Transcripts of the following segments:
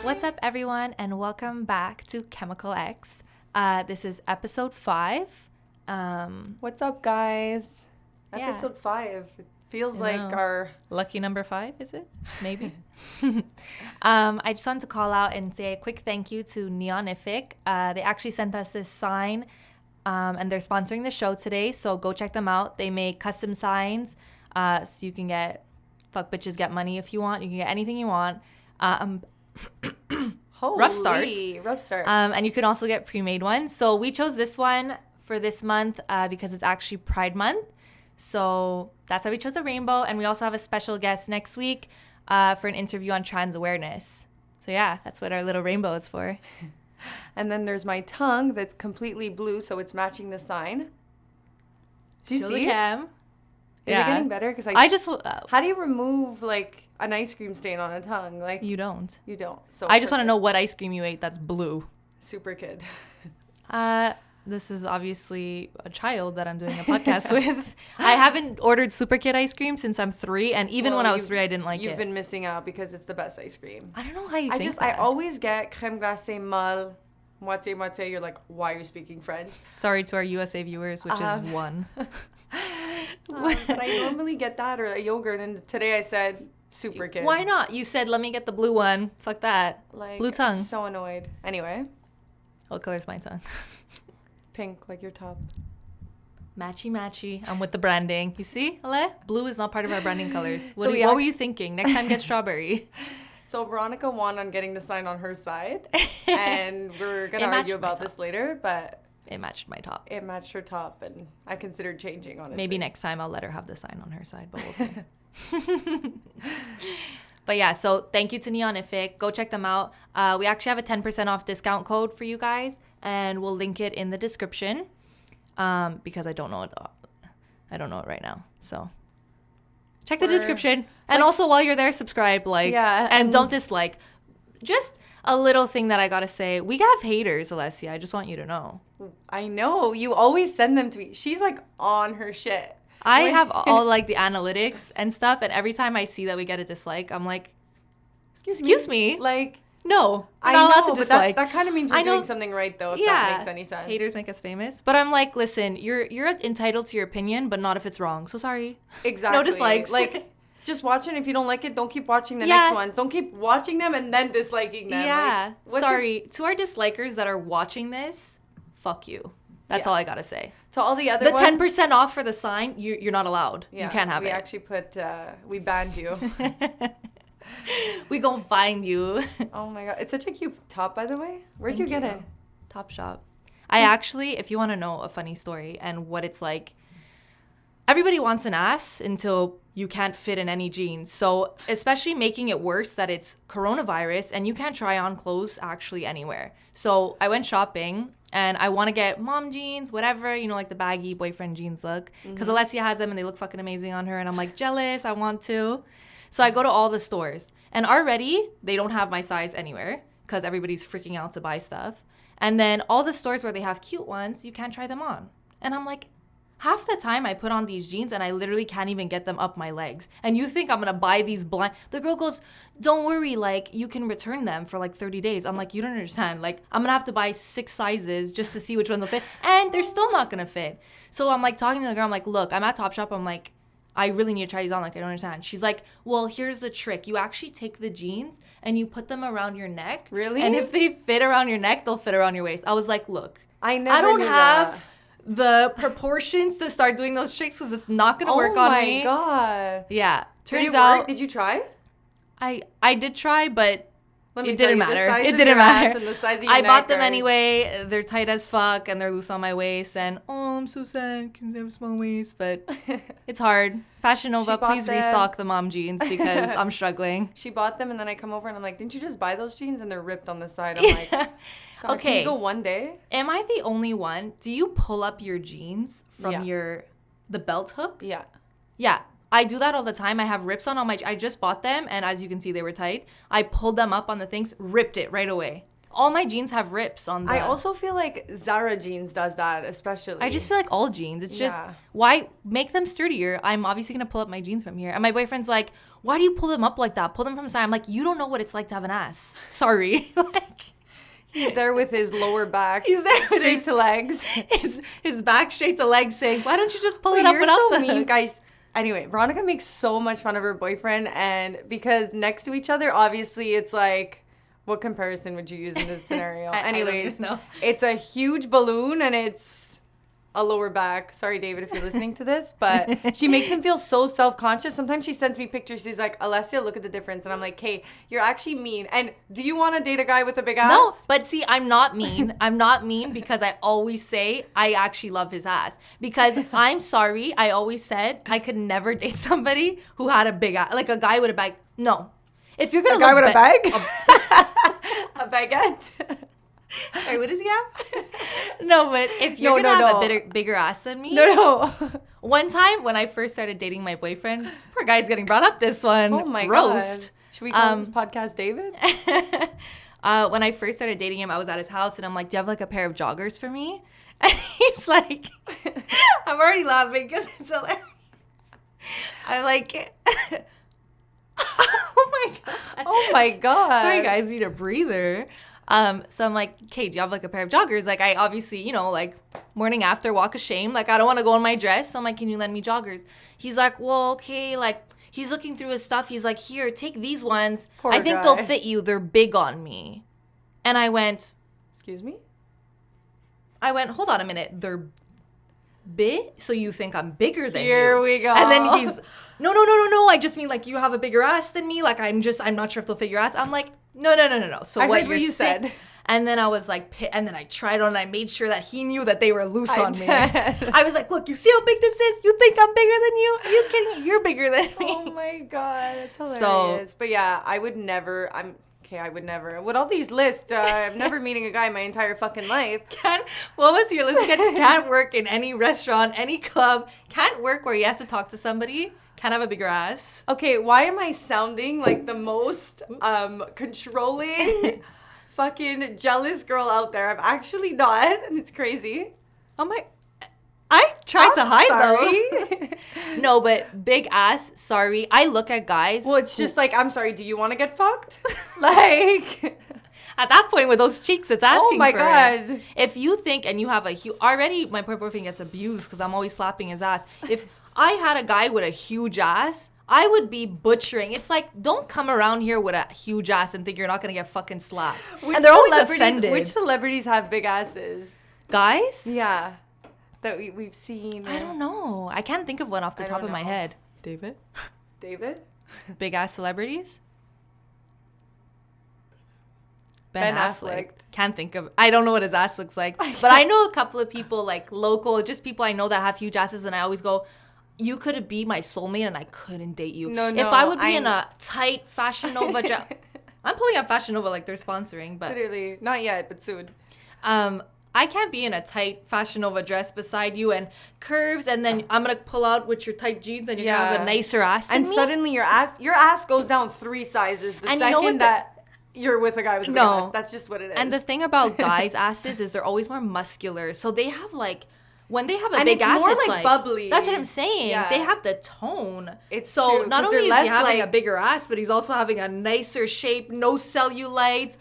What's up, everyone, and welcome back to Chemical X. This is episode 5. What's up, guys? Yeah. Episode 5. It feels like our... Lucky number 5, is it? Maybe. I just wanted to call out and say a quick thank you to Neonific. They actually sent us this sign, and they're sponsoring the show today, so go check them out. They make custom signs, so you can get fuck bitches get money if you want. You can get anything you want. Rough start. And you can also get pre-made ones. So we chose this one for this month because it's actually Pride Month. So that's why we chose the rainbow. And we also have a special guest next week for an interview on trans awareness. So yeah, that's what our little rainbow is for. And then there's my tongue that's completely blue, so it's matching the sign. Do you see? Cam. Is it getting better? Because I just how do you remove like an ice cream stain on a tongue? Like you don't. So I just want to know what ice cream you ate that's blue. Super kid. This is obviously a child that I'm doing a podcast with. I haven't ordered Super Kid ice cream since I'm 3, and even when I was 3, I didn't like it. You've been missing out because it's the best ice cream. I don't know how you think that. I always get crème glacée molle, moitié. You're like, why are you speaking French? Sorry to our USA viewers, which is 1. But I normally get that or a yogurt, and today I said Super Kid. Why not? You said, let me get the blue one. Fuck that. Like, blue tongue. I'm so annoyed. Anyway. What color's my tongue? Pink, like your top. Matchy. I'm with the branding. You see, Ale? Blue is not part of our branding colors. What were you thinking? Next time, get strawberry. So Veronica won on getting the sign on her side. And we're going to argue about this later, but... It matched my top. It matched her top, and I considered changing, honestly. Maybe next time I'll let her have the sign on her side, but we'll see. But yeah, so thank you to Neonific. Go check them out. We actually have a 10% off discount code for you guys, and we'll link it in the description because I don't know it. I don't know it right now. So check the description. And also while you're there, subscribe, and don't dislike. Just a little thing that I got to say. We have haters, Alessia. I just want you to know. I know. You always send them to me. She's like on her shit. I have all like the analytics and stuff. And every time I see that we get a dislike, I'm like, excuse me. Like, no, I'm not allowed to dislike. That kind of means we're doing something right, though, if that makes any sense. Haters make us famous. But I'm like, listen, you're entitled to your opinion, but not if it's wrong. So sorry. Exactly. No dislikes. Like, just watch it. If you don't like it, don't keep watching the next ones. Don't keep watching them and then disliking them. Yeah. Like, sorry. To our dislikers that are watching this, fuck you. That's all I got to say. To all the other ones. The 10% off for the sign, you're not allowed. Yeah, you can't have it. We actually we banned you. We gonna find you. Oh my God. It's such a cute top, by the way. Where'd you get it? Top shop. I actually, if you want to know a funny story and what it's like, everybody wants an ass until you can't fit in any jeans. So especially making it worse that it's coronavirus and you can't try on clothes actually anywhere. So I went shopping and I want to get mom jeans, whatever, like the baggy boyfriend jeans look. Because Alessia has them and they look fucking amazing on her. And I'm like, jealous, I want to. So I go to all the stores. And already they don't have my size anywhere because everybody's freaking out to buy stuff. And then all the stores where they have cute ones, you can't try them on. And I'm like, half the time I put on these jeans and I literally can't even get them up my legs. And you think I'm going to buy these blind... The girl goes, don't worry, like, you can return them for like 30 days. I'm like, you don't understand. Like, I'm going to have to buy 6 sizes just to see which ones will fit. And they're still not going to fit. So I'm like talking to the girl. I'm like, look, I'm at Topshop. I'm like, I really need to try these on. Like, I don't understand. She's like, well, here's the trick. You actually take the jeans and you put them around your neck. Really? And if they fit around your neck, they'll fit around your waist. I was like, look, I don't have the proportions to start doing those tricks because it's not going to work on me. Oh my God. Yeah. Turns out. Did you try? I did try, but it didn't matter. It didn't matter. And the size of your I bought them anyway. They're tight as fuck and they're loose on my waist. And I'm so sad because they have a small waist, but it's hard. Fashion Nova, please restock the mom jeans because I'm struggling. She bought them and then I come over and I'm like, didn't you just buy those jeans? And they're ripped on the side. I'm like, God, okay. Can you go one day? Am I the only one? Do you pull up your jeans from the belt hook? Yeah. Yeah. I do that all the time. I have rips on all my... I just bought them, and as you can see, they were tight. I pulled them up on the things, ripped it right away. all my jeans have rips on them. I also feel like Zara jeans does that, especially. I just feel like all jeans. It's just, Yeah. why make them sturdier? I'm obviously going to pull up my jeans from here. And my boyfriend's like, why do you pull them up like that? Pull them from the side. I'm like, you don't know what it's like to have an ass. Sorry. Like, He's there with his lower back. He's there with straight to legs. his back straight to legs saying, why don't you just pull But it up you're without so the mean, hook? guys. Anyway, Veronica makes so much fun of her boyfriend, and because next to each other, obviously, it's like, what comparison would you use in this scenario? Anyways, know. it's a huge balloon, and it's a lower back. Sorry, David, if you're listening to this, but she makes him feel so self-conscious. Sometimes she sends me pictures. She's like, Alessia, look at the difference. And I'm like, hey, you're actually mean. And do you want to date a guy with a big ass? No, but see, I'm not mean. I'm not mean because I always say I actually love his ass. Because I'm sorry, I always said I could never date somebody who had a big ass, like a guy with a bag. No. If you're gonna A guy with a bag? A baguette? Sorry, what does he have? No, but if you're gonna have a bigger ass than me. No. One time when I first started dating my boyfriend, this poor guy's getting brought up this one. Oh my roast. God. Should we call this podcast David? When I first started dating him, I was at his house and I'm like, do you have like a pair of joggers for me? And he's like, I'm already laughing because it's hilarious. I'm like, oh my God. Oh my God. Sorry guys, need a breather. So I'm like, okay, do you have like a pair of joggers? Like I obviously, you know, like morning after walk of shame. Like I don't want to go in my dress. So I'm like, can you lend me joggers? He's like, well, okay. Like he's looking through his stuff. He's like, here, take these ones. Poor I think guy. they'll fit you. They're big on me. And I went, Excuse me? hold on a minute. They're big? So you think I'm bigger than you? Here we go. And then he's, no. I just mean like you have a bigger ass than me. Like I'm not sure if they'll fit your ass. I'm like, no. So I what heard what you said. And then I was like, and then I tried on and I made sure that he knew that they were loose on me. I was like, look, you see how big this is? You think I'm bigger than you? Are you kidding me? You're bigger than me. Oh my God, that's hilarious. But yeah, I would never. With all these lists, I'm never meeting a guy in my entire fucking life. What was your list again? Can't work in any restaurant, any club. Can't work where he has to talk to somebody. Can't have a bigger ass. Okay, why am I sounding like the most controlling, fucking jealous girl out there? I'm actually not, and it's crazy. Oh my... I tried to hide sorry. though. No, but big ass, sorry. I look at guys. Well, it's just like, I'm sorry, do you want to get fucked? Like... At that point with those cheeks, it's asking for Oh my it. God. If you think and you have a huge... Already, my poor boyfriend gets abused because I'm always slapping his ass. If I had a guy with a huge ass, I would be butchering. It's like, don't come around here with a huge ass and think you're not going to get fucking slapped. And they're always offended. Which celebrities have big asses? Guys? Yeah. That we've seen. I don't know. I can't think of one off the top of my head. David? Big ass celebrities? Ben Affleck. Can't think of... I don't know what his ass looks like. But I know a couple of people, like local, just people I know that have huge asses, and I always go, you could be my soulmate and I couldn't date you. No, if I would be in a tight Fashion Nova... I'm pulling up Fashion Nova like they're sponsoring, but... Literally. Not yet, but soon. I can't be in a tight Fashion Nova dress beside you and curves, and then I'm going to pull out with your tight jeans and you're going to have a nicer ass than and me. Suddenly your ass goes down 3 sizes the And second you know what that you're with a guy with a big ass. That's just what it is. And the thing about guys' asses is they're always more muscular. So they have like, when they have a and big it's ass, more it's like bubbly. That's what I'm saying. Yeah. They have the tone. It's so true, not 'cause only they're is he less having like- a bigger ass, but he's also having a nicer shape, no cellulite,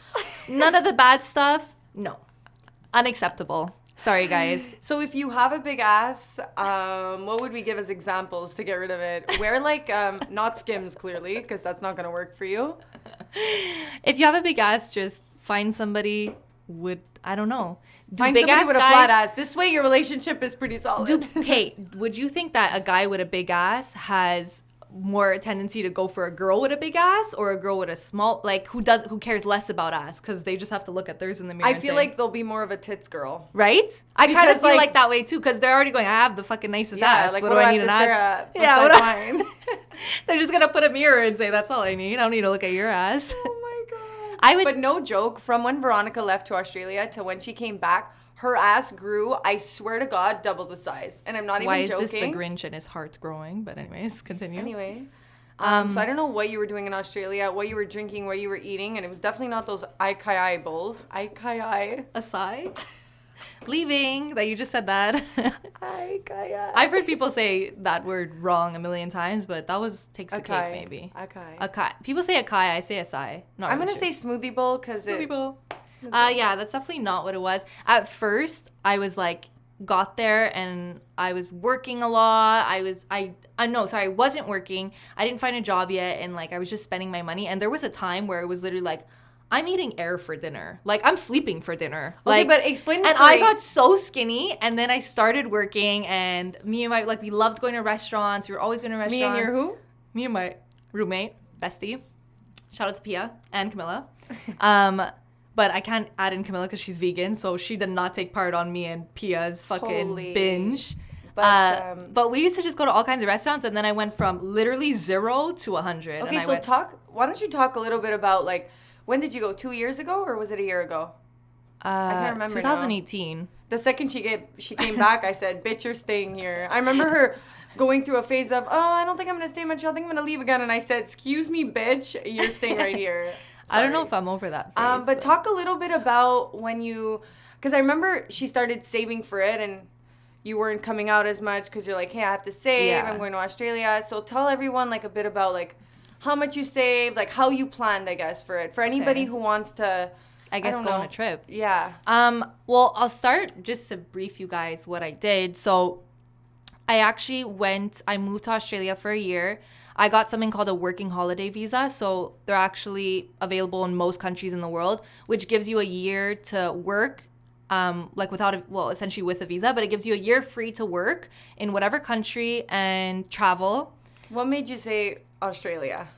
none of the bad stuff. No. Unacceptable. Sorry, guys. So if you have a big ass, what would we give as examples to get rid of it? Wear like, not Skims clearly, because that's not going to work for you. If you have a big ass, just find somebody with, I don't know. Find somebody with a flat ass. This way your relationship is pretty solid. Okay, would you think that a guy with a big ass has more tendency to go for a girl with a big ass or a girl with a small, like who cares less about ass because they just have to look at theirs in the mirror? I feel like they'll be more of a tits girl. Right? I kind of Because, feel like that way too because they're already going, I have the fucking nicest ass. Like, what do I need an ass? Yeah, mine. They're just going to put a mirror and say, that's all I need. I don't need to look at your ass. Oh my God. But no joke, from when Veronica left to Australia to when she came back, her ass grew, I swear to God, double the size. And I'm not even joking. Why is this the Grinch and his heart growing? But anyways, continue. Anyway. So I don't know what you were doing in Australia, what you were drinking, what you were eating, and it was definitely not those Aikai bowls. Aikai. Aside. Leaving, that you just said that. Aikai. I've heard people say that word wrong a million times, but that was takes the cake maybe. Akai. People say Akai, I say Asai. Not I'm really going to say smoothie bowl because smoothie bowl. Yeah, that's definitely not what it was. At first, I was like, got there and I was working a lot. I wasn't working. I didn't find a job yet, and like I was just spending my money. And there was a time where it was literally like, I'm eating air for dinner. Like, I'm sleeping for dinner. Like, okay, but explain the and story. I got so skinny, and then I started working, and me and my, like, we loved going to restaurants. We were always going to restaurants. Me and your who? Me and my roommate, bestie. Shout out to Pia and Camilla. But I can't add in Camilla because she's vegan, so she did not take part on me and Pia's fucking binge. But we used to just go to all kinds of restaurants, and then I went from literally 0 to 100. Okay, so why don't you talk a little bit about, like, when did you go? 2 years ago, or was it a year ago? I can't remember. 2018. Now. The second she came back, I said, "Bitch, you're staying here." I remember her going through a phase of, "Oh, I don't think I'm gonna stay in Montreal. I think I'm gonna leave again." And I said, "Excuse me, bitch, you're staying right here." I don't know if I'm over that phase. But talk a little bit about when you, because I remember she started saving for it, and you weren't coming out as much because you're like, "Hey, I have to save. Yeah. I'm going to Australia." So tell everyone like a bit about like how much you saved, like how you planned, I guess, for it. For anybody who wants to, I guess, go on a trip. Yeah. Well, I'll start just to brief you guys what I did. So I moved to Australia for a year. I got something called a working holiday visa. So they're actually available in most countries in the world, which gives you a year to work, like essentially with a visa, but it gives you a year free to work in whatever country and travel. What made you say Australia?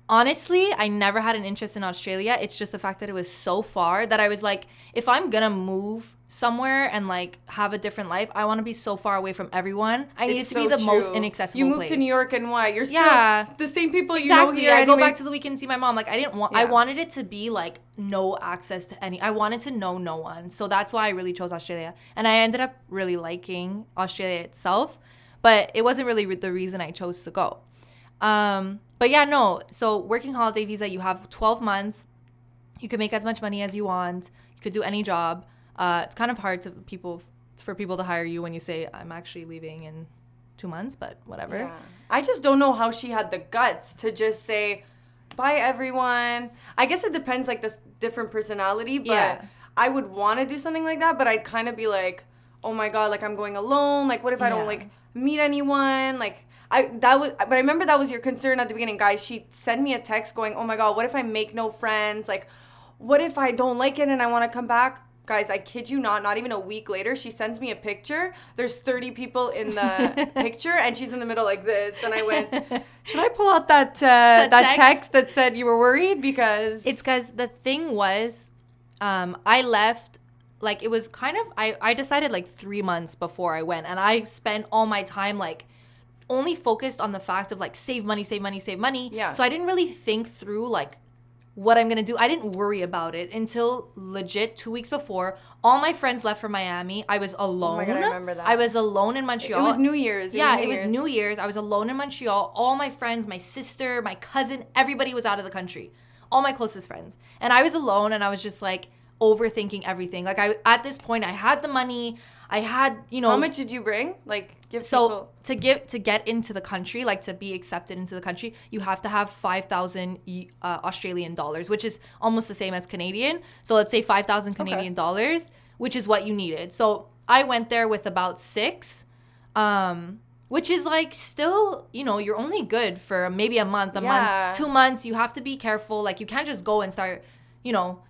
Honestly, I never had an interest in Australia. It's just the fact that it was so far that I was like, if I'm going to move somewhere and like have a different life, I want to be so far away from everyone. I need it to be the most inaccessible place. You moved to New York and why? You're still the same people you know here. I go back to the weekend and see my mom. Like I wanted it to be like no access to I wanted to know no one. So that's why I really chose Australia. And I ended up really liking Australia itself, but it wasn't really the reason I chose to go. But yeah, no. So working holiday visa, you have 12 months. You can make as much money as you want. You could do any job. It's kind of hard for people to hire you when you say I'm actually leaving in 2 months, but whatever. Yeah. I just don't know how she had the guts to just say, bye everyone. I guess it depends like this different personality, but I would want to do something like that, but I'd kind of be like, oh my God, like I'm going alone. Like what if I don't like meet anyone? Like but I remember that was your concern at the beginning, guys. She sent me a text going, oh my God, what if I make no friends? Like, what if I don't like it and I want to come back? Guys, I kid you not even a week later, she sends me a picture. There's 30 people in the picture and she's in the middle like this. And I went, should I pull out that text that said you were worried? Because the thing was, I left, like it was kind of, I decided like 3 months before I went, and I spent all my time like only focused on the fact of like save money. Yeah. So I didn't really think through like what I'm gonna do. I didn't worry about it until legit 2 weeks before. All my friends left for Miami. I was alone. Oh my God, I remember that. I was alone in Montreal. It was New Year's. It was New Year's. I was alone in Montreal. All my friends, my sister, my cousin, everybody was out of the country. All my closest friends. And I was alone, and I was just like overthinking everything. Like at this point I had the money. I had, How much did you bring? Like, give people... So, to get into the country, like, to be accepted into the country, you have to have 5,000 Australian dollars, which is almost the same as Canadian. So, let's say 5,000 Canadian dollars, which is what you needed. So, I went there with about 6, which is, like, still, you're only good for maybe a month, month, 2 months. You have to be careful. Like, you can't just go and start,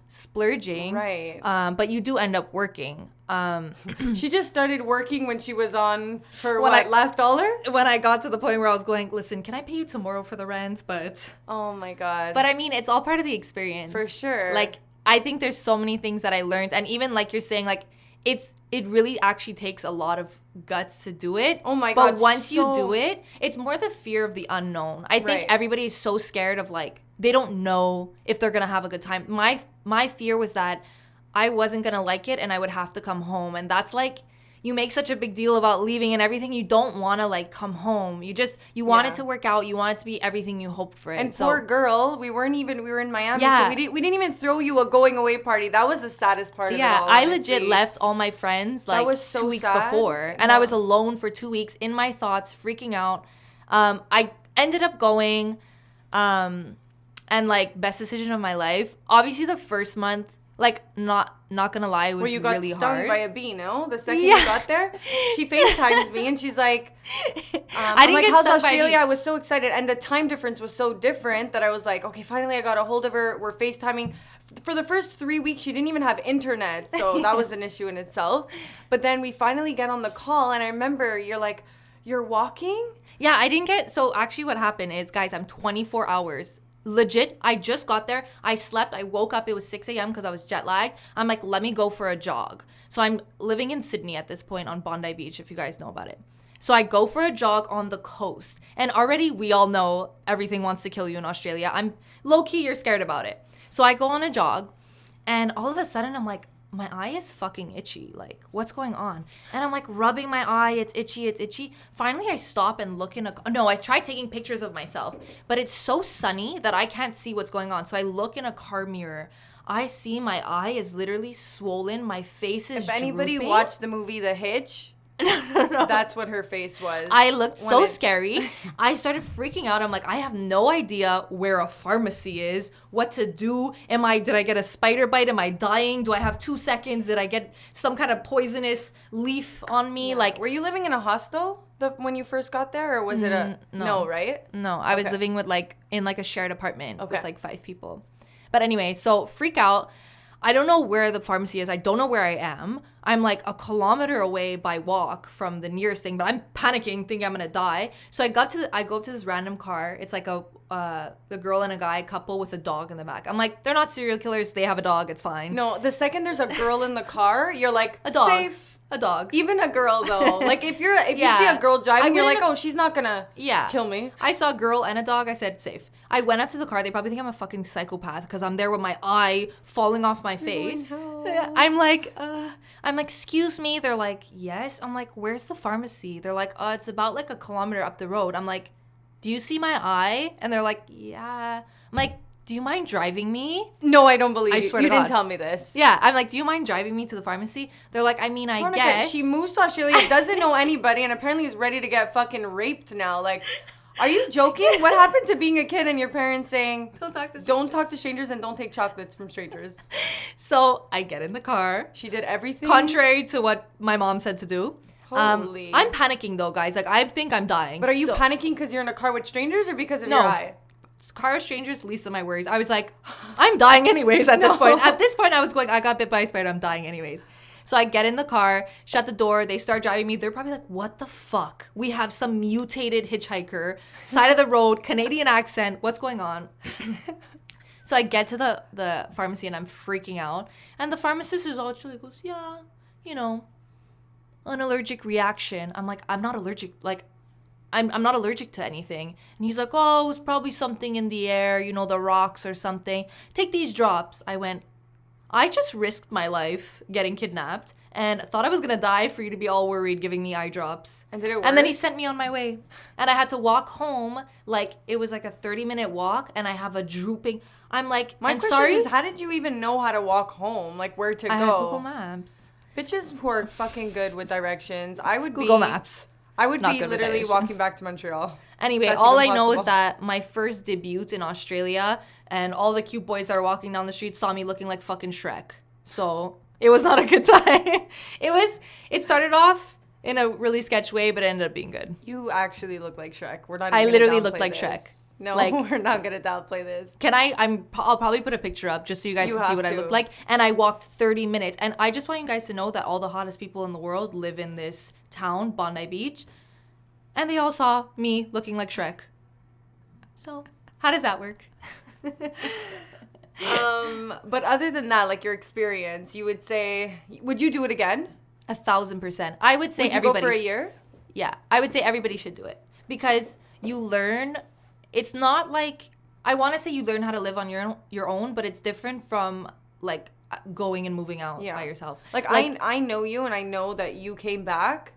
splurging. Right. But you do end up working. She just started working when she was on her last dollar? When I got to the point where I was going, listen, can I pay you tomorrow for the rent? But oh my God. But I mean, it's all part of the experience. For sure. Like, I think there's so many things that I learned, and even like you're saying, like it really actually takes a lot of guts to do it. Oh my God. But once you do it, it's more the fear of the unknown. I think everybody is so scared of like they don't know if they're gonna have a good time. My fear was that I wasn't going to like it and I would have to come home. And that's like, you make such a big deal about leaving and everything. You don't want to like come home. You want it to work out. You want it to be everything you hope for it. And poor girl, we were in Miami, Yeah. so we didn't even throw you a going away party. That was the saddest part of it all. I honestly. legit left all my friends like was so 2 weeks sad. before, and I was alone for 2 weeks in my thoughts, freaking out. I ended up going, and like best decision of my life. Obviously, the first month, like not gonna lie, it was Where you got really stung hard. by a bee, no? The second you got there, she FaceTimes me and she's like, I didn't get how's stung by a Australia? bee. I was so excited, and the time difference was so different that I was like, okay, finally I got a hold of her. We're FaceTiming. For the first 3 weeks, she didn't even have internet, so that was an issue in itself. But then we finally get on the call, and I remember you're like, you're walking? Yeah, I didn't get. So actually, what happened is, guys, I'm 24 hours. Legit, I just got there. I slept. I woke up. It was 6 a.m. because I was jet lagged. I'm like, let me go for a jog. So I'm living in Sydney at this point on Bondi Beach, if you guys know about it. So I go for a jog on the coast. And already we all know everything wants to kill you in Australia. I'm low-key, you're scared about it. So I go on a jog. And all of a sudden, I'm like, my eye is fucking itchy. Like, what's going on? And I'm like rubbing my eye. It's itchy. Finally, I stop and look I tried taking pictures of myself, but it's so sunny that I can't see what's going on. So I look in a car mirror. I see my eye is literally swollen. My face is If anybody drooping. watched the movie The Hitch, No. that's what her face was. I looked so scary. I started freaking out. I'm like, I have no idea where a pharmacy is, what to do. Did I get a spider bite? Am I dying? Do I have 2 seconds? Did I get some kind of poisonous leaf on me? Like, were you living in a hostel when you first got there, or was it no, right? No, I was living with in a shared apartment with like 5 people. But anyway, so freak out. I don't know where the pharmacy is. I don't know where I am. I'm like a kilometer away by walk from the nearest thing, but I'm panicking, thinking I'm gonna die. So I go up to this random car. It's like a girl and a guy couple with a dog in the back. I'm like, they're not serial killers. They have a dog. It's fine. No, the second there's a girl in the car, you're like, A dog. safe. A dog. Even a girl though. Like if you see a girl driving, you're like, oh, she's not gonna kill me. I saw a girl and a dog. I said, safe. I went up to the car. They probably think I'm a fucking psychopath because I'm there with my eye falling off my face. I'm like, excuse me. They're like, yes. I'm like, where's the pharmacy? They're like, it's about like a kilometer up the road. I'm like, do you see my eye? And they're like, yeah. I'm like, do you mind driving me? No, I don't believe I you. swear You to didn't God. tell me this. Yeah, I'm like, do you mind driving me to the pharmacy? They're like, I mean, I Veronica, guess. she moves to Australia, doesn't know anybody, and apparently is ready to get fucking raped now. Like, are you joking? What happened to being a kid and your parents saying, don't talk to strangers and don't take chocolates from strangers? So I get in the car. She did everything. Contrary to what my mom said to do. Holy. I'm panicking though, guys. Like, I think I'm dying. But are you panicking because you're in a car with strangers or because of your eye? Car of strangers, least of my worries. I was like, I'm dying anyways at this point. At this point, I was going, I got bit by a spider. I'm dying anyways. So I get in the car, shut the door. They start driving me. They're probably like, what the fuck? We have some mutated hitchhiker, side of the road, Canadian accent. What's going on? So I get to the pharmacy and I'm freaking out. And the pharmacist is actually goes, yeah, an allergic reaction. I'm like, I'm not allergic. Like, I'm not allergic to anything. And he's like, oh, it was probably something in the air, the rocks or something. Take these drops. I went, I just risked my life getting kidnapped and thought I was going to die for you to be all worried giving me eye drops. And did it work? And then he sent me on my way. And I had to walk home. Like, it was like a 30-minute walk and I have a drooping. I'm like, my question is, how did you even know how to walk home? Like, where to go? I had Google Maps. Bitches who are fucking good with directions. I would Google Maps. I would be literally walking back to Montreal. Anyway, all I know is that my first debut in Australia and all the cute boys that are walking down the street saw me looking like fucking Shrek. So it was not a good time. It started off in a really sketch way, but it ended up being good. You actually look like Shrek. We're not. I even literally gonna looked like this. Shrek. No, like, we're not gonna downplay this. I'll probably put a picture up just so you guys can see what I look like. And I walked 30 minutes. And I just want you guys to know that all the hottest people in the world live in this town, Bondi Beach. And they all saw me looking like Shrek. So, how does that work? But other than that, like your experience, you would say, would you do it again? 1,000%. I would say would you everybody. Go for a year? Yeah, I would say everybody should do it because you learn. It's not like I want to say you learn how to live on your own, but it's different from like going and moving out by yourself. Like I know you, and I know that you came back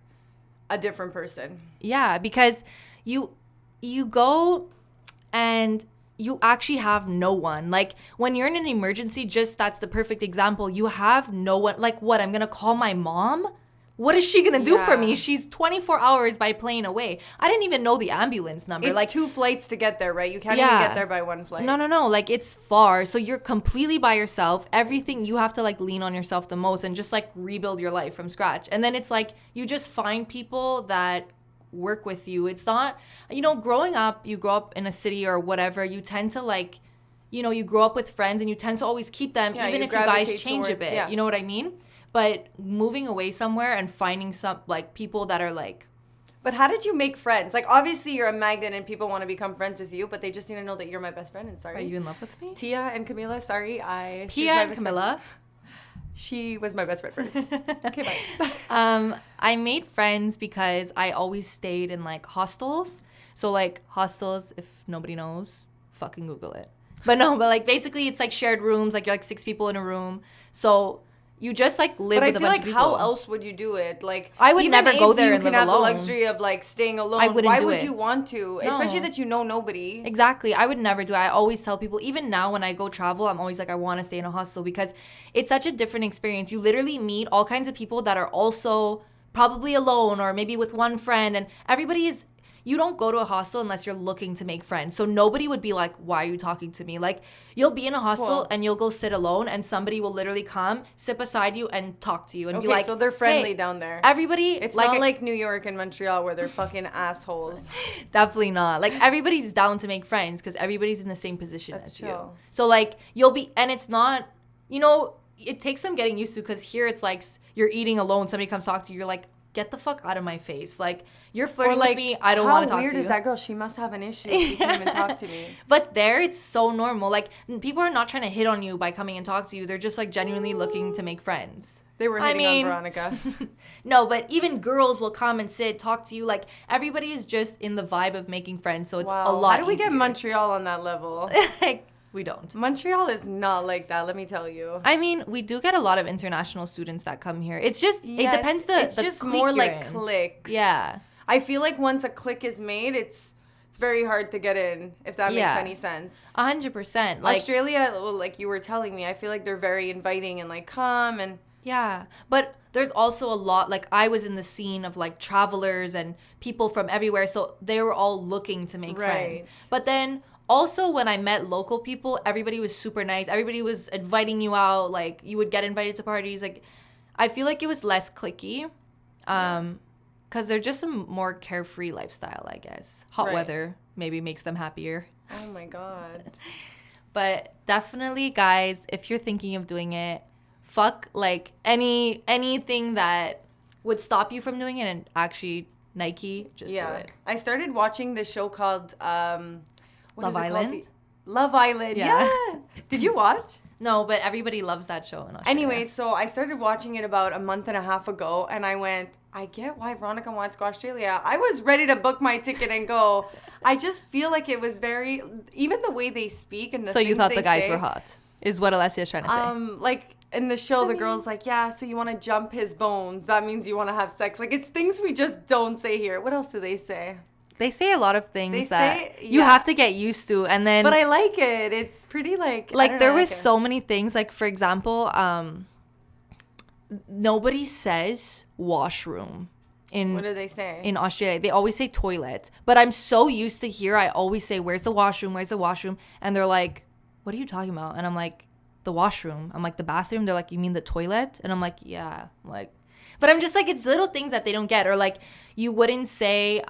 a different person. Yeah, because you go and you actually have no one. Like when you're in an emergency, just that's the perfect example. You have no one. Like what? I'm gonna call my mom. What is she gonna do for me? She's 24 hours by plane away. I didn't even know the ambulance number. It's like 2 flights to get there, right? You can't even get there by 1 flight. No. Like it's far. So you're completely by yourself. Everything you have to like lean on yourself the most and just like rebuild your life from scratch. And then it's like you just find people that work with you. It's not, growing up, you grow up in a city or whatever, you tend to like, you grow up with friends and you tend to always keep them even if you guys change a bit. You know what I mean? But moving away somewhere and finding some like people that are like. But how did you make friends? Like obviously you're a magnet and people want to become friends with you, but they just need to know that you're my best friend. And sorry, are you in love with me? Tia and Camila. Sorry, Pia and Camila. She was my best friend first. Okay, bye. I made friends because I always stayed in like hostels. So like hostels, if nobody knows, fucking Google it. But like basically it's like shared rooms. Like you're like 6 people in a room. So you just like live with a bunch of people. But I feel like how else would you do it? Like I would never go there and live alone. You can have the luxury of like staying alone. I wouldn't Why do would it. you want to? No. Especially that you know nobody. Exactly. I would never do it. I always tell people, even now when I go travel, I'm always like, I want to stay in a hostel because it's such a different experience. You literally meet all kinds of people that are also probably alone or maybe with one friend, and everybody is. You don't go to a hostel unless you're looking to make friends. So nobody would be like, why are you talking to me? Like, you'll be in a hostel and you'll go sit alone and somebody will literally come, sit beside you and talk to you and be like, so they're friendly down there. Everybody. It's like, not like New York and Montreal where they're fucking assholes. Definitely not. Like, everybody's down to make friends because everybody's in the same position as true. you. So, like, you'll be, and it's not, it takes some getting used to because here it's like you're eating alone, somebody comes talk to you, you're like, get the fuck out of my face. Like, you're flirting with me. I don't want to talk to you. How weird is that girl? She must have an issue. She can't even talk to me. But there, it's so normal. Like, people are not trying to hit on you by coming and talk to you. They're just, like, genuinely looking to make friends. They were hitting on Veronica. No, but even girls will come and sit, talk to you. Like, everybody is just in the vibe of making friends. So it's a lot How do we get Montreal on that level? Like, we don't. Montreal is not like that, let me tell you. I mean, we do get a lot of international students that come here. It's just, it depends it's just more like cliques. Yeah. I feel like once a clique is made, it's very hard to get in, if that makes any sense. 100%. Like, Australia, like you were telling me, I feel like they're very inviting and like come and... Yeah. But there's also a lot, like I was in the scene of like travelers and people from everywhere. So they were all looking to make friends. But then... Also, when I met local people, everybody was super nice. Everybody was inviting you out. Like, you would get invited to parties. Like, I feel like it was less cliquey. Because they're just a more carefree lifestyle, I guess. Hot weather maybe makes them happier. Oh, my God. But definitely, guys, if you're thinking of doing it, fuck, like, anything that would stop you from doing it. And actually, Nike, just do it. I started watching this show called... Love Island? Love Island, yeah. Did you watch? No, but everybody loves that show in Australia. Anyway, so I started watching it about a month and a half ago, and I went, I get why Veronica wants to go to Australia. I was ready to book my ticket and go. I just feel like it was very, even the way they speak and the So you thought the guys were hot, is what Alessia's trying to say. Like, in the show, the girl's like, yeah, so you want to jump his bones. That means you want to have sex. Like, it's things we just don't say here. What else do they say? They say a lot of things that you have to get used to, and then... But I like it. It's pretty, like... Like, there was so many things. Like, for example, nobody says washroom. What do they say? In Australia. They always say toilet. But I'm so used to here, I always say, where's the washroom? Where's the washroom? And they're like, what are you talking about? And I'm like, the washroom. I'm like, the bathroom? They're like, you mean the toilet? And I'm like, yeah. I'm like... But I'm just like, it's little things that they don't get. Or, like, you wouldn't say...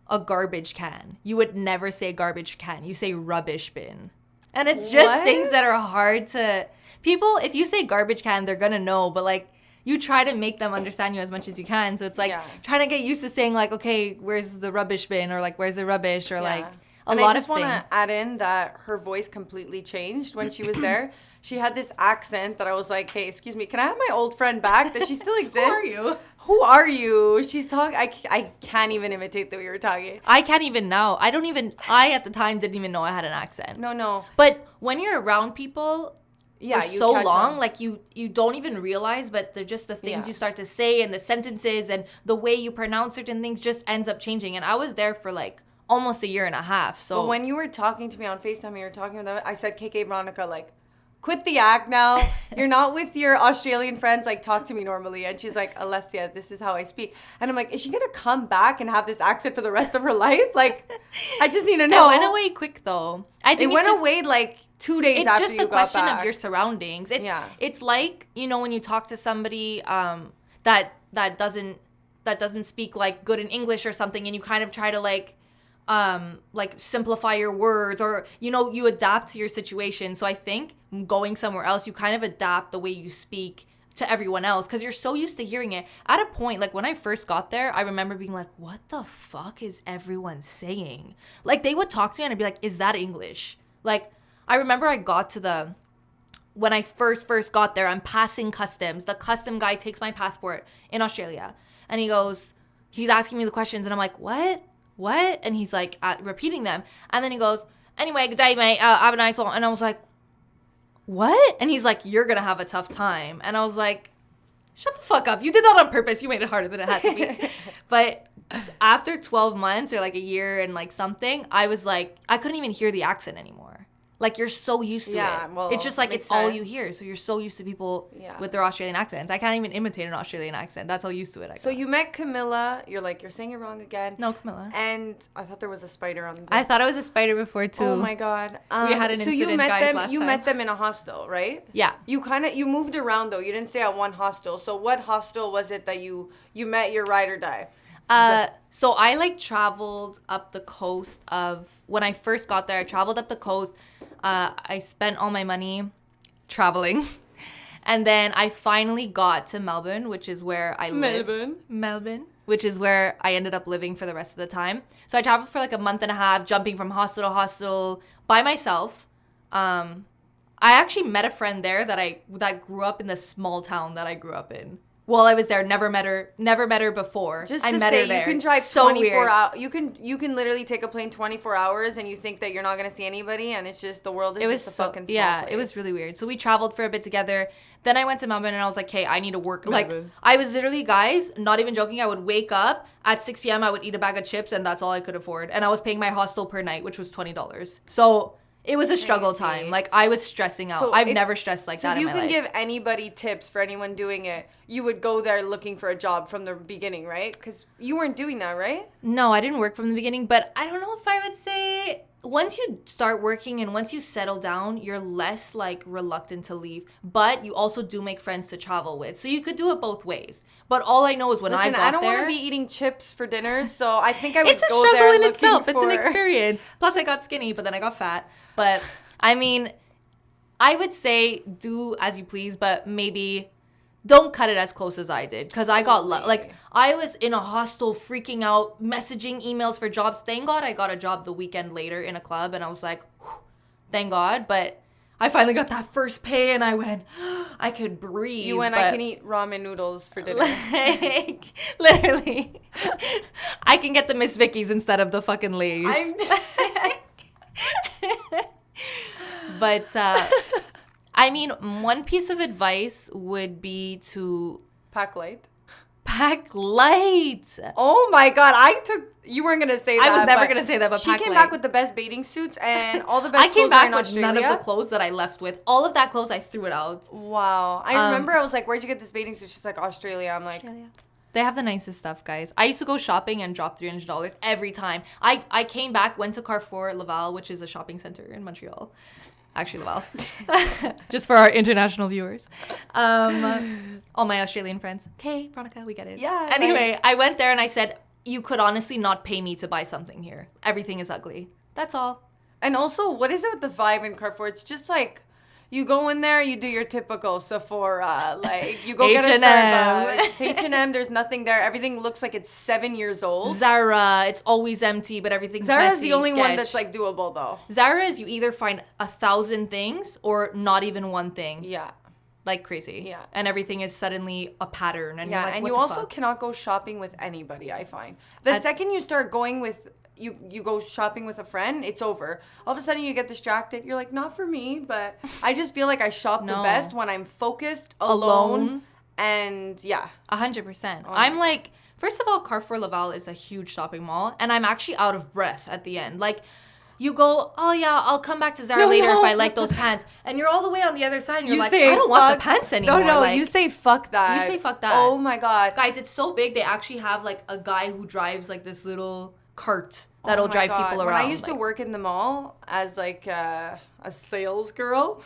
a garbage can. You would never say garbage can. You say rubbish bin. And it's just things that are hard to... People, if you say garbage can, they're going to know. But, like, you try to make them understand you as much as you can. So it's, like, trying to get used to saying, like, okay, where's the rubbish bin? Or, like, where's the rubbish? Or, like, a lot of things. I just want to add in that her voice completely changed when she was there. She had this accent that I was like, hey, excuse me, can I have my old friend back? Does she still exist? Who are you? Who are you? She's talking. I can't even imitate the way you were talking. I can't even now. I at the time didn't even know I had an accent. No. But when you're around people, Yeah, for you so catch long. on. Like you don't even realize, but they're just the things Yeah. you start to say and the sentences and the way you pronounce certain things just ends up changing. And I was there for like almost a year and a half. So But when you were talking to me on FaceTime, you were talking about them, I said, KK, Veronica, like, quit the act now. You're not with your Australian friends. Like, talk to me normally. And she's like, Alessia, this is how I speak. And I'm like, is she going to come back and have this accent for the rest of her life? Like, I just need to know. it went away quick though. I think It went just, away like 2 days it's after just you the got question back. of your surroundings. Yeah. It's like, you know, when you talk to somebody that doesn't speak like good in English or something, and you kind of try to like simplify your words, or you know, you adapt to your situation. So I think going somewhere else, you kind of adapt the way you speak to everyone else because you're so used to hearing it. At a point, like when I first got there, I remember being like, what the fuck is everyone saying? Like they would talk to me and I'd be like, is that English? Like I remember when I first got there, I'm passing customs. The custom guy takes my passport in Australia and he's asking me the questions and I'm like, what? And he's like repeating them. And then he goes, anyway, good day, mate. Have a nice one. And I was like, what? And he's like, you're going to have a tough time. And I was like, shut the fuck up. You did that on purpose. You made it harder than it had to be. But after 12 months or like a year and like something, I was like, I couldn't even hear the accent anymore. Like you're so used to it. Well, it's just like makes it's all sense. you hear. So you're so used to people Yeah. with their Australian accents. I can't even imitate an Australian accent. That's how used to it I got. So you met Camilla. You're like, you're saying it wrong again. No, Camilla. And I thought there was a spider on the I thought it was a spider before too. Oh my god. We had an so you incident, met guys, them last you time. met them in a hostel, right? Yeah. You moved around though. You didn't stay at one hostel. So what hostel was it that you met your ride or die? So I like traveled up the coast of, when I first got there, I traveled up the coast. I spent all my money traveling. And then I finally got to Melbourne, which is where I live. Melbourne. Which is where I ended up living for the rest of the time. So I traveled for like a month and a half, jumping from hostel to hostel by myself. I actually met a friend there that grew up in the small town that I grew up in. While I was there, never met her before. Just I to met say, her there. you can drive So 24 weird. hours. You can literally take a plane 24 hours and you think that you're not going to see anybody and it's just the world is just a fucking small place. It was really weird. So we traveled for a bit together. Then I went to Melbourne and I was like, hey, I need to work. Melbourne. Like I was literally, guys, not even joking, I would wake up at 6 p.m. I would eat a bag of chips and that's all I could afford. And I was paying my hostel per night, which was $20. So it was a struggle time. Like I was stressing out. So I've never stressed like So that if in you my can life. give anybody tips for anyone doing it, you would go there looking for a job from the beginning, right? Because you weren't doing that, right? No, I didn't work from the beginning, but I don't know if I would say once you start working and once you settle down, you're less like reluctant to leave, but you also do make friends to travel with. So you could do it both ways. But all I know is when I got I don't there, want to be eating chips for dinner, so I think I would it's a go struggle there in looking itself. It's an for- experience. Plus I got skinny, but then I got fat. But I mean, I would say do as you please, but maybe don't cut it as close as I did because I got like I was in a hostel freaking out, messaging emails for jobs. Thank God I got a job the weekend later in a club and I was like, whew, thank God. But I finally got that first pay and I went, I could breathe. You went, I can eat ramen noodles for dinner. Like, literally. I can get the Miss Vicky's instead of the fucking Lay's. But I mean, one piece of advice would be to Pack light. pack light. Oh my god, you weren't gonna say that. I was never but gonna say that, but she pack came light. back with the best bathing suits and all the best I came clothes are back in with Australia. none of the clothes that I left with. All of that clothes, I threw it out. Wow. I remember I was like, where'd you get this bathing suit? She's like, Australia. I'm like, Australia. They have the nicest stuff, guys. I used to go shopping and drop $300 every time. I came back, went to Carrefour Laval, which is a shopping center in Montreal. Actually, Laval. Just for our international viewers. All my Australian friends. Okay, Veronica, we get it. Yeah, Anyway, I went there and I said, you could honestly not pay me to buy something here. Everything is ugly. That's all. and also, what is it with the vibe in Carrefour? It's just like, you go in there, you do your typical Sephora, like you go get a H&M. Starbucks. H&M, there's nothing there. Everything looks like it's 7 years old. Zara, it's always empty, but everything's Zara's messy, the only one sketch. that's like doable though. Zara is you either find 1,000 things or not even one thing. Yeah. like crazy. Yeah. And everything is suddenly a pattern. And yeah, you're like, and what you the also fuck? cannot go shopping with anybody, I find. The second you start going with, you go shopping with a friend, it's over. All of a sudden you get distracted. You're like, not for me, but I just feel like I shop the No. best when I'm focused, alone. And yeah. 100%. Oh I'm my like, first of all, Carrefour Laval is a huge shopping mall, and I'm actually out of breath at the end. Like, you go, oh yeah, I'll come back to Zara later if I like those pants, and you're all the way on the other side, and you're like, I don't want the pants anymore. No, like, you say fuck that. You say fuck that. Oh my God. Guys, it's so big, they actually have like a guy who drives like this little cart that'll Oh my drive God. people around. When I used to work in the mall as like a sales girl,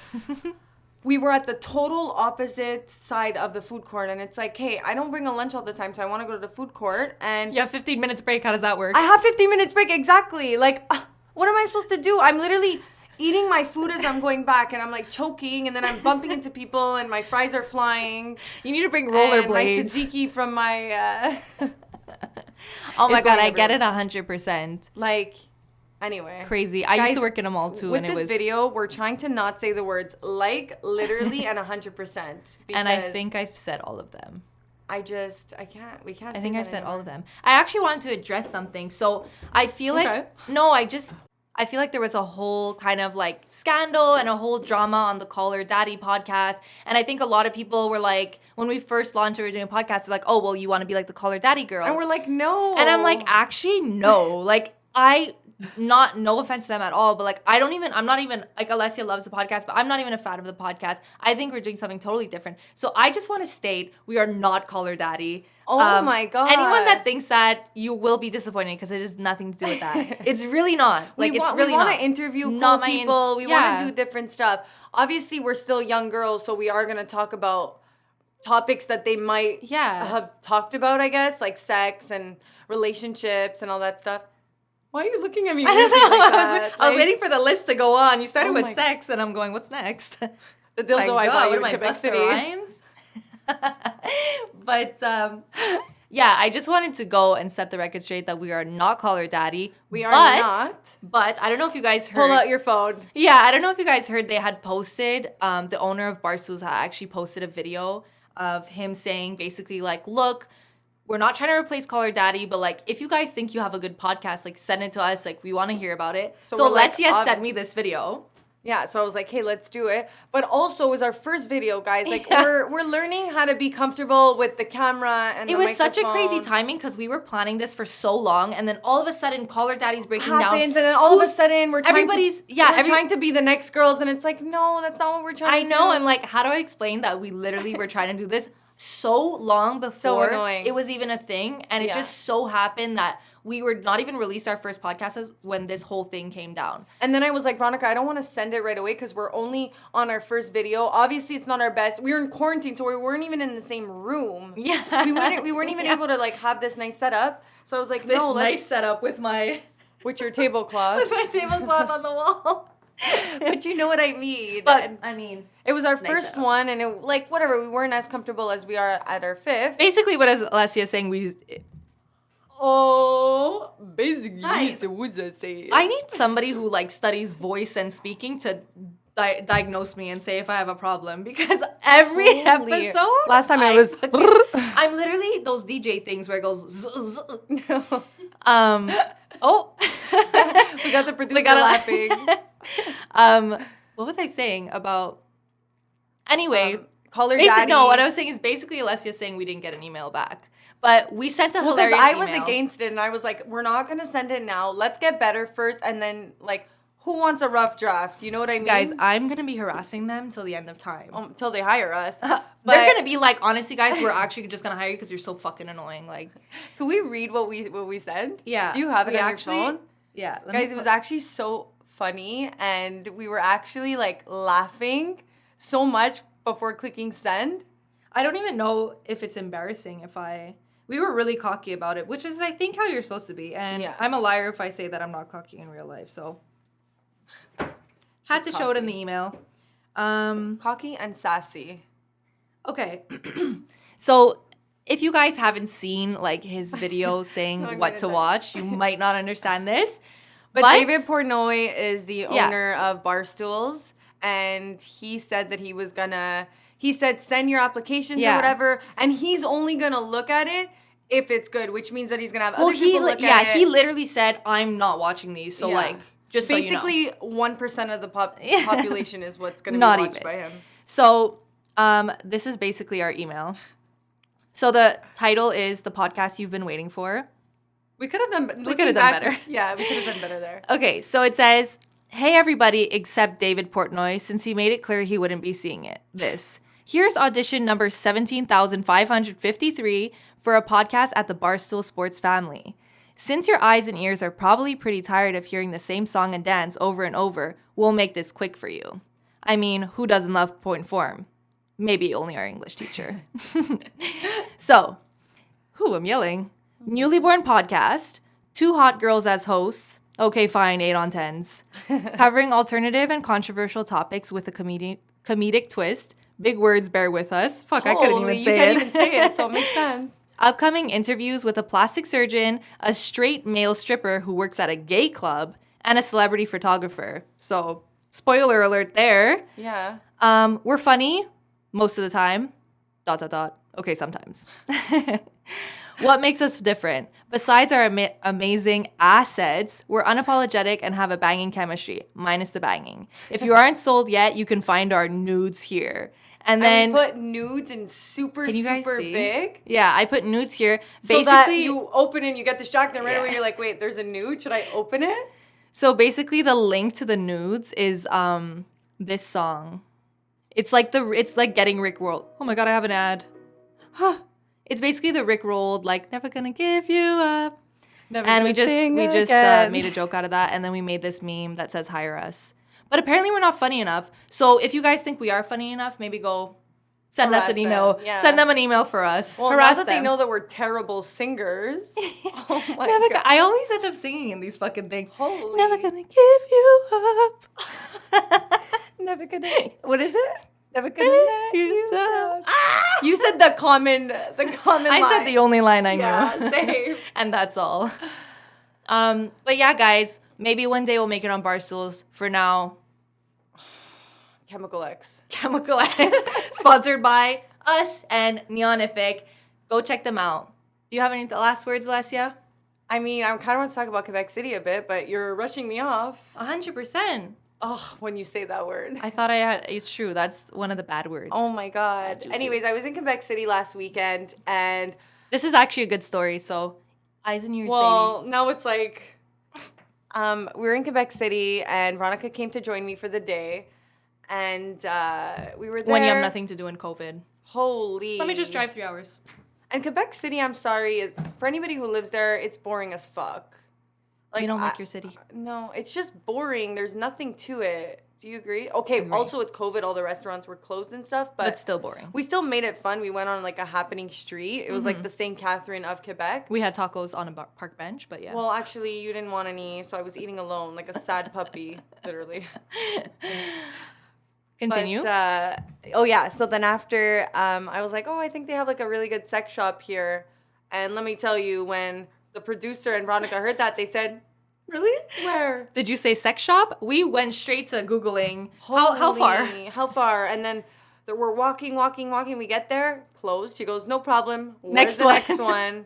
we were at the total opposite side of the food court, and it's like, hey, I don't bring a lunch all the time, so I want to go to the food court, and you have 15 minutes break. How does that work? I have 15 minutes break, exactly. Like, what am I supposed to do? I'm literally eating my food as I'm going back, and I'm like choking, and then I'm bumping into people, and my fries are flying. You need to bring rollerblades. My rollerblades. tzatziki from my... Oh my It's God, going I get it everywhere. 100%. Like, anyway. Crazy. I used Guys, to work in a mall too, with and it this was... video, we're trying to not say the words like, literally, and 100%. And I think I've said all of them. I can't, we can't I say think that I've said all anymore. of them. I actually wanted to address something. So I feel like... Okay. No, I feel like there was a whole kind of like scandal and a whole drama on the Call Her Daddy podcast. And I think a lot of people were like, when we first launched we were doing podcasts, they're like, oh, well, you want to be like the Call Her Daddy girl. And we're like, no. And I'm like, actually, no. Like, no offense to them at all, but like, I'm not even, like, Alessia loves the podcast, but I'm not even a fan of the podcast. I think we're doing something totally different. So I just want to state, we are not Call Her Daddy. Oh my God. Anyone that thinks that, you will be disappointed because it has nothing to do with that. It's really not. Like, we it's really want not. to interview cool Not my people. We want yeah. to do different stuff. Obviously, we're still young girls, so we are going to talk about topics that they might have talked about, I guess, like sex and relationships and all that stuff. Why are you looking at me? I don't know. Like that? I was waiting for the list to go on. You started Oh with my- sex, and I'm going, what's next? The dildo I bought you in Quebec Busta City. Rhymes? But yeah, I just wanted to go and set the record straight that we are not Call Her Daddy. We are not. But I don't know if you guys heard. Pull out your phone. Yeah, I don't know if you guys heard. They had posted. The owner of Barstool had actually posted a video of him saying basically like, look, we're not trying to replace Call Her Daddy, but like, if you guys think you have a good podcast, like, send it to us. Like, we want to hear about it. So we're like, Alessia sent me this video. Yeah, so I was like, hey, let's do it. But also, it was our first video, guys. Like, we're learning how to be comfortable with the camera and it the was such a crazy microphone. timing because we were planning this for so long, and then all of a sudden, Call Her Daddy's breaking down. Happens, and then all of a sudden, we're trying everybody's to be the next girls, and it's like, no, that's not what we're trying to do. I know. I'm like, how do I explain that we literally were trying to do this so long before annoying. it was even a thing, and it just so happened that we were not even released our first podcast as when this whole thing came down. And then I was like, Veronica, I don't want to send it right away because we're only on our first video. Obviously, it's not our best. We were in quarantine, so we weren't even in the same room. Yeah. We weren't even able to like have this nice setup. So I was like, This no, let's nice setup with my with your tablecloth. with my tablecloth on the wall. But you know what I mean. But And I mean, it was our nice first setup. one, and it like whatever. We weren't as comfortable as we are at our fifth. basically, what is Alessia saying? Oh, basically, Guys, what I say? I need somebody who like studies voice and speaking to diagnose me and say if I have a problem, because every Holy- episode. Last time I was- I'm literally those DJ things where it goes. No. Oh. We got the producer gotta- laughing. What was I saying about? Anyway, Call Her Daddy. no. What I was saying is basically Alessia saying we didn't get an email back, but we sent a Because hilarious I was email. against it, and I was like, we're not gonna send it now. Let's get better first, and then like, who wants a rough draft? You know what I mean? Guys, I'm gonna be harassing them till the end of time. Until they hire us. They're But- gonna be like, honestly, guys, we're actually just gonna hire you because you're so fucking annoying. Like, Can we read what we said? yeah. Do you have it we on actually, your phone? Yeah. let Guys, me it was put- actually so funny, and we were actually like laughing so much before clicking send. I don't even know if it's embarrassing we were really cocky about it, which is I think how you're supposed to be. And Yeah. I'm a liar if I say that I'm not cocky in real life. So had to show it in the email. Cocky and sassy. Okay. So if you guys haven't seen like his video saying I'm what gonna to die. watch, you might not understand this. But David Portnoy is the Yeah. owner of Barstools, and he said that he was gonna he said send your applications or whatever, and he's only gonna look at it if it's good, which means that he's gonna have other people look at it. He literally said, I'm not watching these, so like, just basically so you know. 1% of the population is what's gonna be watched by him. So, this is basically our email. So the title is The Podcast You've Been Waiting For. We could have done better. Yeah, we could have done better there. Okay, so it says, hey everybody except David Portnoy, since he made it clear he wouldn't be seeing this. Here's audition number 17,553 for a podcast at the Barstool Sports family. Since your eyes and ears are probably pretty tired of hearing the same song and dance over and over, we'll make this quick for you. I mean, who doesn't love point form? Maybe only our English teacher. So, I'm yelling. Newly born podcast, 2 hot girls as hosts. Okay, fine, 8 on 10s. Covering alternative and controversial topics with a comedic twist. Big words, bear with us. Fuck, I couldn't even say it. You can't even say it, so it makes sense. Upcoming interviews with a plastic surgeon, a straight male stripper who works at a gay club, and a celebrity photographer. So, spoiler alert there. Yeah. We're funny most of the time. ... Okay, sometimes. What makes us different? Besides our amazing assets, we're unapologetic and have a banging chemistry, minus the banging. If you aren't sold yet, you can find our nudes here. And then put nudes in super big. Yeah, I put nudes here. So that you open it and you get distracted and right away you're like, wait, there's a nude? Should I open it? So basically the link to the nudes is this song. It's like getting Rickrolled. Oh my god, I have an ad. It's basically the Rickrolled, like, never gonna give you up. And we just made a joke out of that, and then we made this meme that says hire us. But apparently we're not funny enough. So if you guys think we are funny enough, maybe go send us an email. Yeah. Send them an email for us. Well, harass now that them. they know that we're terrible singers. Oh my god. I always end up singing in these fucking things. Holy. Never gonna give you up. Never gonna. What is it? Never gonna let you down. You said the common line. I said the only line I knew. Yeah, same. And that's all. But yeah, guys, maybe one day we'll make it on Barstools. For now, Chemical X. Sponsored by us and Neonific. Go check them out. Do you have any last words, Alessia? I mean, I kind of want to talk about Quebec City a bit, but you're rushing me off. 100%. Oh, when you say that word. I thought I had. It's true. That's one of the bad words. Oh my god. Anyways, I was in Quebec City last weekend, and this is actually a good story. So, eyes and ears, well, now it's like, we were in Quebec City, and Veronica came to join me for the day, and we were there. When you have nothing to do in COVID. Holy. Let me just drive 3 hours. And Quebec City, I'm sorry, is for anybody who lives there, it's boring as fuck. Like, you don't like your city? No, it's just boring. There's nothing to it. Do you agree? Okay, right. Also with COVID, all the restaurants were closed and stuff, but still boring. We still made it fun. We went on like a happening street. It was like the St. Catherine of Quebec. We had tacos on a park bench, but yeah. Well, actually, you didn't want any, so I was eating alone like a sad puppy, literally. Continue. But, so then after, I was like, I think they have like a really good sex shop here. And let me tell you, when the producer and Veronica heard that, they said, really? Where? Did you say sex shop? We went straight to Googling. How far? How far? And then we're walking. We get there, closed. She goes, no problem. Next the next one?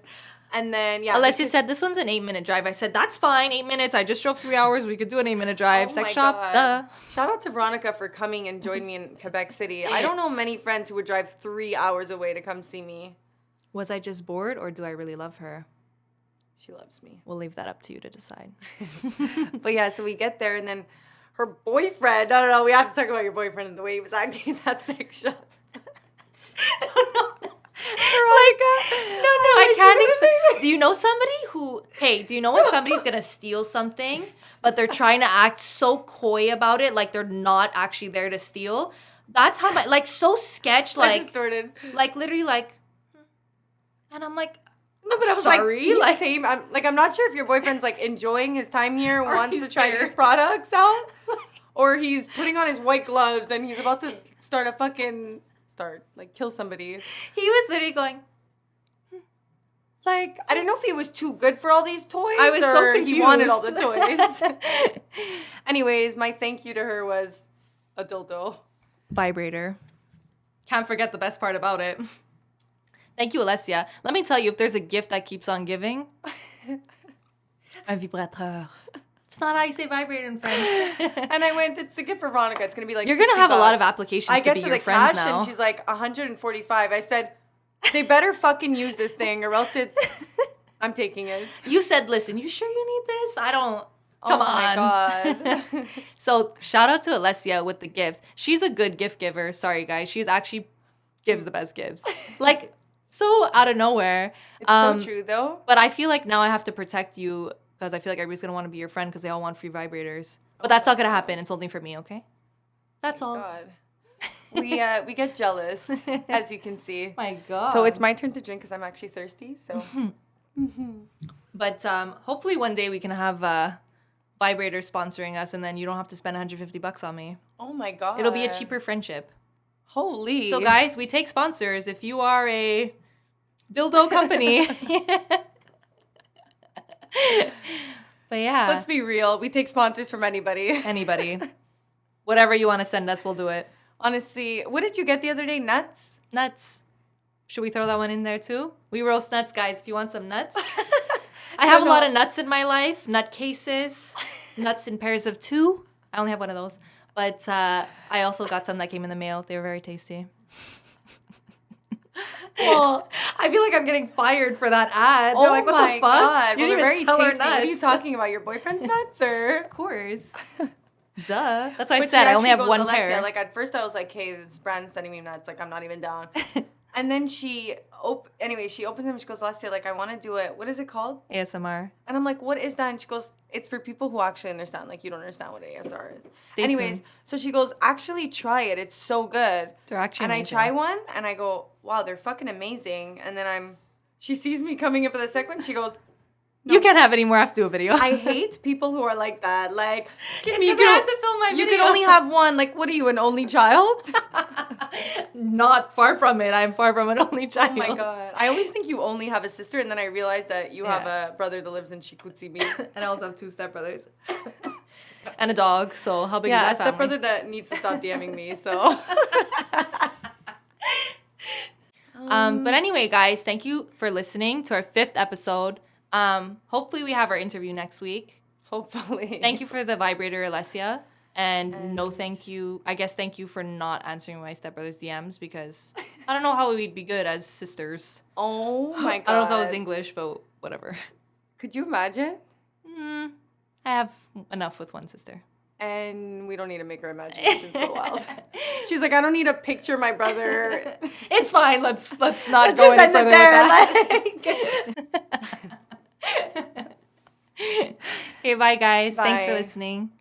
And then, Alessia said, this one's an 8-minute drive. I said, that's fine, 8 minutes. I just drove 3 hours. We could do an 8-minute drive. Sex shop, duh. Shout out to Veronica for coming and joining me in Quebec City. I don't know many friends who would drive 3 hours away to come see me. Was I just bored, or do I really love her? She loves me. We'll leave that up to you to decide. But yeah, so we get there, and then her boyfriend, no, we have to talk about your boyfriend and the way he was acting in that sex shop. No. I can't explain. Do you know somebody do you know when somebody's going to steal something, but they're trying to act so coy about it, like they're not actually there to steal? That's how so sketch, like distorted. Like literally and I'm like, no, but I was sorry, I'm not sure if your boyfriend's like enjoying his time here, wants to try these products out, or he's putting on his white gloves and he's about to kill somebody. He was literally going, I didn't know if he was too good for all these toys. I was so confused. He wanted all the toys. Anyways, my thank you to her was a dildo. Vibrator. Can't forget the best part about it. Thank you, Alessia. Let me tell you, if there's a gift that keeps on giving, un vibrateur. It's not how you say vibrator in French. And I went, it's a gift for Veronica. It's going to be like You're going to have $60. a lot of applications I to get be to your the friends cash now. and she's like, 145. I said, they better fucking use this thing or else I'm taking it. You said, listen, you sure you need this? I don't. Come on. Oh my God. So shout out to Alessia with the gifts. She's a good gift giver. Sorry, guys. She's actually gives the best gifts. Like, so out of nowhere. It's so true, though. But I feel like now I have to protect you because I feel like everybody's going to want to be your friend because they all want free vibrators. But that's not going to happen. It's only for me, okay? That's all. God. We get jealous, as you can see. My God. So it's my turn to drink because I'm actually thirsty. So, But hopefully one day we can have vibrators sponsoring us, and then you don't have to spend $150 on me. oh my God, It'll be a cheaper friendship. Holy. So guys, we take sponsors. If you are a dildo company. But yeah. Let's be real. We take sponsors from anybody. Anybody. Whatever you want to send us, we'll do it. Honestly, what did you get the other day? Nuts? Nuts. Should we throw that one in there too? We roast nuts, guys, if you want some nuts. I have a lot of nuts in my life. Nut cases. Nuts in pairs of 2. I only have one of those. But I also got some that came in the mail. They were very tasty. Well, I feel like I'm getting fired for that ad. They're like, what the fuck? God. You Well, didn't they're even very sell our tasty. What are you nuts. talking about? Your boyfriend's nuts, or? Of course. Duh. That's why I But said she I only have actually one goes, Alessia, pair. Like, at first I was like, hey, this brand's sending me nuts. Like, I'm not even down. And then she opens them and she goes, Alessia, like, I want to do it. What is it called? ASMR. And I'm like, what is that? And she goes, it's for people who actually understand. Like, you don't understand what ASR is. Stay Anyways, tuned. so she goes, actually try it. It's so good. They're actually And amazing. I try one and I go, wow, they're fucking amazing. And then she sees me coming in for the second one. She goes, You can't have any more. I have to do a video. I hate people who are like that. Like, excuse me, because I had to film my you video. can only have one. Like, what are you, an only child? Not far from it. I'm far from an only child. Oh my God. I always think you only have a sister, and then I realize that you have Yeah. a brother that lives in Chicoutimi. And I also have 2 stepbrothers. And a dog. So how big Yeah, a is that family? stepbrother that needs to stop DMing me, so. But anyway, guys, thank you for listening to our 5th episode. Hopefully we have our interview next week. Hopefully. Thank you for the vibrator, Alessia. And no thank you. I guess thank you for not answering my stepbrother's DMs because I don't know how we'd be good as sisters. Oh my God. I don't know if that was English, but whatever. Could you imagine? I have enough with one sister. And we don't need to make our imaginations go wild. She's like, I don't need to picture my brother. It's fine. Let's not Let's go just any end further it there. with that. Okay, bye guys. Thanks for Bye. listening.